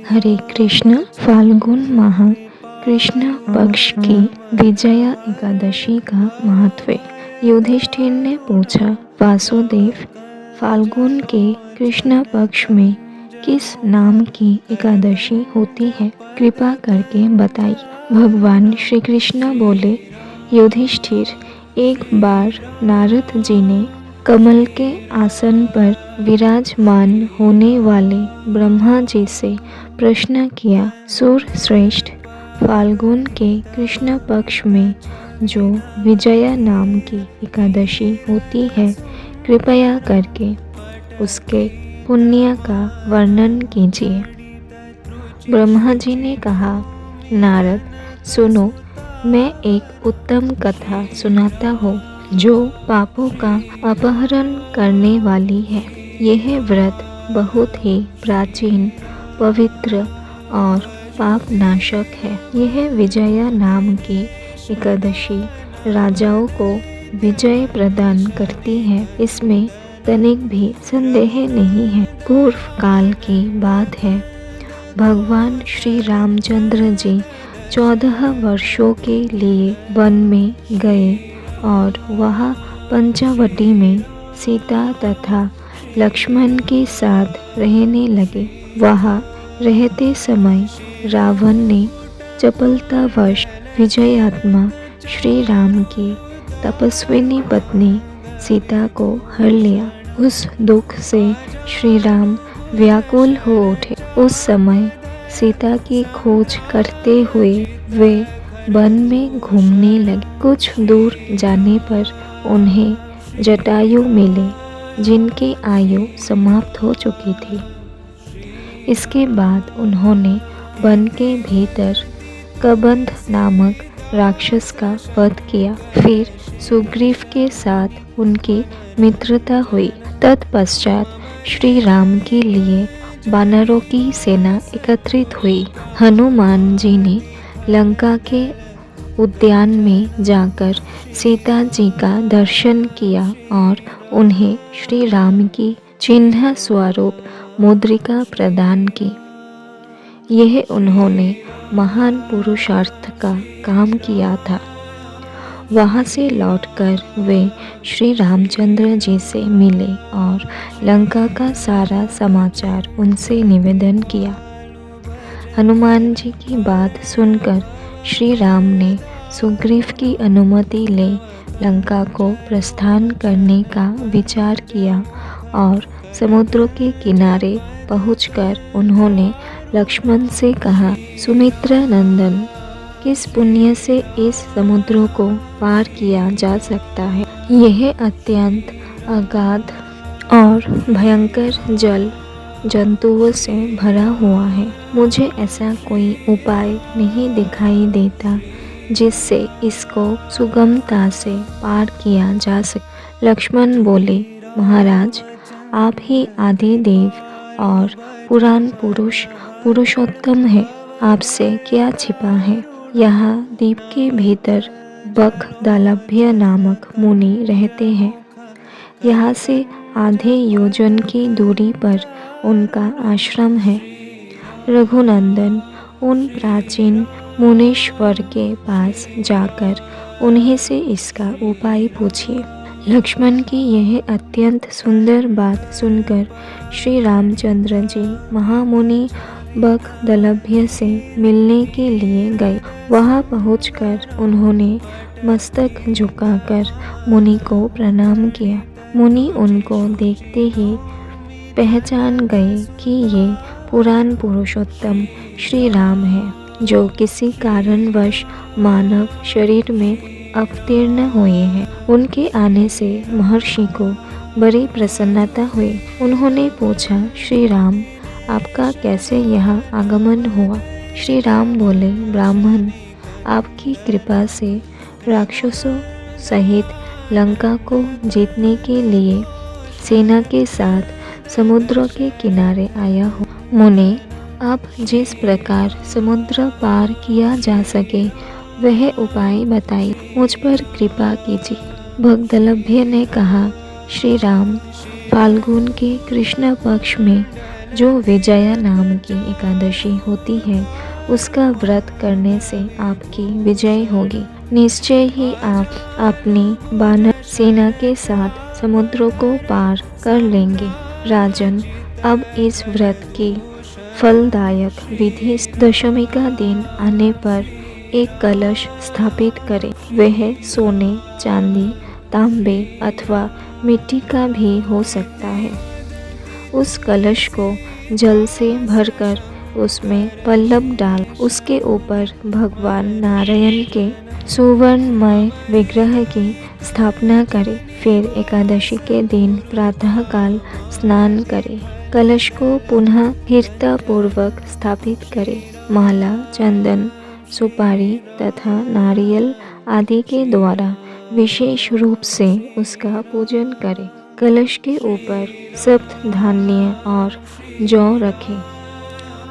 हरे कृष्ण। फाल्गुन माह कृष्ण पक्ष की विजया एकादशी का महत्व। युधिष्ठिर ने पूछा, वासुदेव, फाल्गुन के कृष्ण पक्ष में किस नाम की एकादशी होती है? कृपा करके बताइए। भगवान श्री कृष्ण बोले, युधिष्ठिर, एक बार नारद जी ने कमल के आसन पर विराजमान होने वाले ब्रह्मा जी से प्रश्न किया, सूर श्रेष्ठ, फाल्गुन के कृष्ण पक्ष में जो विजया नाम की एकादशी होती है, कृपया करके उसके पुण्य का वर्णन कीजिए। ब्रह्मा जी ने कहा, नारद, सुनो, मैं एक उत्तम कथा सुनाता हूँ जो पापों का अपहरण करने वाली है। यह व्रत बहुत ही प्राचीन, पवित्र और पाप नाशक है। यह विजया नाम की एकादशी राजाओं को विजय प्रदान करती है, इसमें तनिक भी संदेह नहीं है। पूर्व काल की बात है। भगवान श्री रामचंद्र जी 14 वर्षों के लिए वन में गए और वहाँ पंचवटी में सीता तथा लक्ष्मण के साथ रहने लगे। वहाँ रहते समय रावण ने चपलतावश विजयात्मा श्री राम की तपस्विनी पत्नी सीता को हर लिया। उस दुख से श्री राम व्याकुल हो उठे। उस समय सीता की खोज करते हुए वे वन में घूमने लगे। कुछ दूर जाने पर उन्हें जटायु मिले, जिनकी आयु समाप्त हो चुकी थी। इसके बाद उन्होंने वन के भीतर कबंध नामक राक्षस का वध किया। फिर सुग्रीव के साथ उनकी मित्रता हुई। तत्पश्चात श्री राम के लिए वानरों की सेना एकत्रित हुई। हनुमान जी ने लंका के उद्यान में जाकर सीता जी का दर्शन किया और उन्हें श्री राम की चिन्ह स्वरूप मुद्रिका प्रदान की। यह उन्होंने महान पुरुषार्थ का काम किया था। वहाँ से लौटकर वे श्री रामचंद्र जी से मिले और लंका का सारा समाचार उनसे निवेदन किया। हनुमान जी की बात सुनकर श्री राम ने सुग्रीव की अनुमति ले लंका को प्रस्थान करने का विचार किया और समुद्र के किनारे पहुंचकर उन्होंने लक्ष्मण से कहा, सुमित्रा नंदन, किस पुण्य से इस समुद्र को पार किया जा सकता है? यह अत्यंत अगाध और भयंकर जल जंतुओं से भरा हुआ है। मुझे ऐसा कोई उपाय नहीं दिखाई देता जिससे इसको सुगमता से पार किया जा सके। लक्ष्मण बोले, महाराज, आप ही आदि देव और पुराण पुरुष पुरुषोत्तम है। आपसे क्या छिपा है? यहाँ द्वीप के भीतर बकदालभ्य नामक मुनि रहते हैं। यहाँ से आधे योजन की दूरी पर उनका आश्रम है। रघुनंदन, उन प्राचीन मुनीश्वर के पास जाकर उन्हीं से इसका उपाय पूछिए। लक्ष्मण की यह अत्यंत सुंदर बात सुनकर श्री रामचंद्र जी महामुनि बकदलभ्य से मिलने के लिए गए। वहां पहुंचकर उन्होंने मस्तक झुकाकर मुनि को प्रणाम किया। मुनि उनको देखते ही पहचान गए कि ये पुराण पुरुषोत्तम श्री राम है, जो किसी कारणवश मानव शरीर में अवतीर्ण हुए हैं। उनके आने से महर्षि को बड़ी प्रसन्नता हुई। उन्होंने पूछा, श्री राम, आपका कैसे यहाँ आगमन हुआ? श्री राम बोले, ब्राह्मण, आपकी कृपा से राक्षसों सहित लंका को जीतने के लिए सेना के साथ समुद्र के किनारे आया हूँ। मुने, आप जिस प्रकार समुद्र पार किया जा सके वह उपाय बताइए, मुझ पर कृपा कीजिए। बकदलभ्य ने कहा, श्री राम, फाल्गुन के कृष्ण पक्ष में जो विजया नाम की एकादशी होती है उसका व्रत करने से आपकी विजय होगी। निश्चय ही आप अपनी वानर सेना के साथ समुद्रों को पार कर लेंगे। राजन, अब इस व्रत की फलदायक विधि दशमी का दिन आने पर एक कलश स्थापित करें। वह सोने, चांदी, तांबे अथवा मिट्टी का भी हो सकता है। उस कलश को जल से भरकर उसमें पल्लव डाल उसके ऊपर भगवान नारायण के सुवर्णमय विग्रह की स्थापना करें। फिर एकादशी के दिन प्रातःकाल स्नान करें। कलश को पुनः स्थिरता पूर्वक स्थापित करें। माला, चंदन, सुपारी तथा नारियल आदि के द्वारा विशेष रूप से उसका पूजन करें। कलश के ऊपर सप्त धान्य और जौ रखें।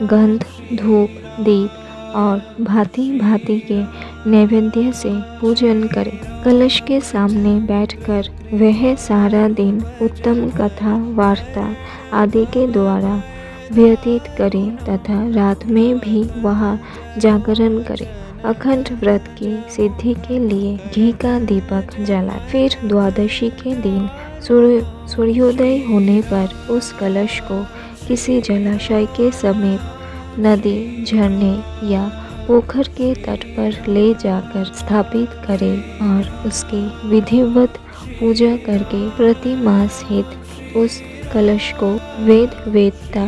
गंध, धूप, दीप और भांति भांति के नैवेद्य से पूजन करें। कलश के सामने बैठकर वह सारा दिन उत्तम कथा, वार्ता आदि के द्वारा व्यतीत करें तथा रात में भी वहाँ जागरण करें। अखंड व्रत की सिद्धि के लिए घी का दीपक जलाएं। फिर द्वादशी के दिन सूर्योदय होने पर उस कलश को किसी जलाशय के समीप, नदी, झरने या पोखर के तट पर ले जाकर स्थापित करें और उसकी विधिवत पूजा करके प्रति मास हित उस कलश को वेदता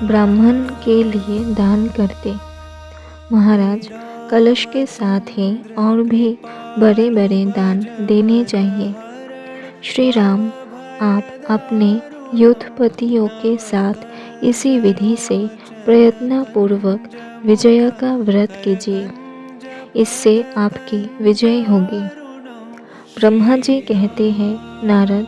ब्राह्मण के लिए दान करते। महाराज, कलश के साथ ही और भी बड़े बड़े दान देने चाहिए। श्री राम, आप अपने युद्धपतियों के साथ इसी विधि से प्रयत्नपूर्वक विजय का व्रत कीजिए। इससे आपकी विजय होगी। ब्रह्मा जी कहते हैं, नारद,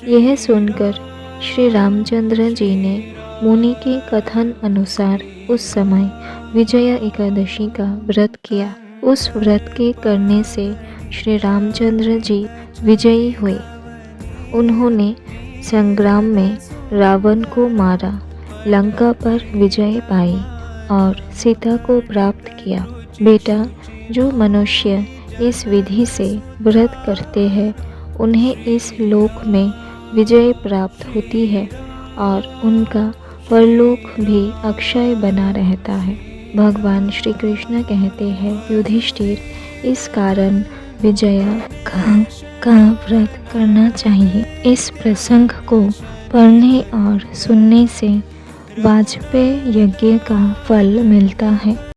यह सुनकर श्री रामचंद्र जी ने मुनि के कथन अनुसार उस समय विजया एकादशी का व्रत किया। उस व्रत के करने से श्री रामचंद्र जी विजयी हुए। उन्होंने संग्राम में रावण को मारा, लंका पर विजय पाई और सीता को प्राप्त किया। बेटा, जो मनुष्य इस विधि से व्रत करते हैं उन्हें इस लोक में विजय प्राप्त होती है और उनका परलोक भी अक्षय बना रहता है। भगवान श्री कृष्ण कहते हैं, युधिष्ठिर, इस कारण विजया का व्रत करना चाहिए। इस प्रसंग को पढ़ने और सुनने से वाजपेय यज्ञ का फल मिलता है।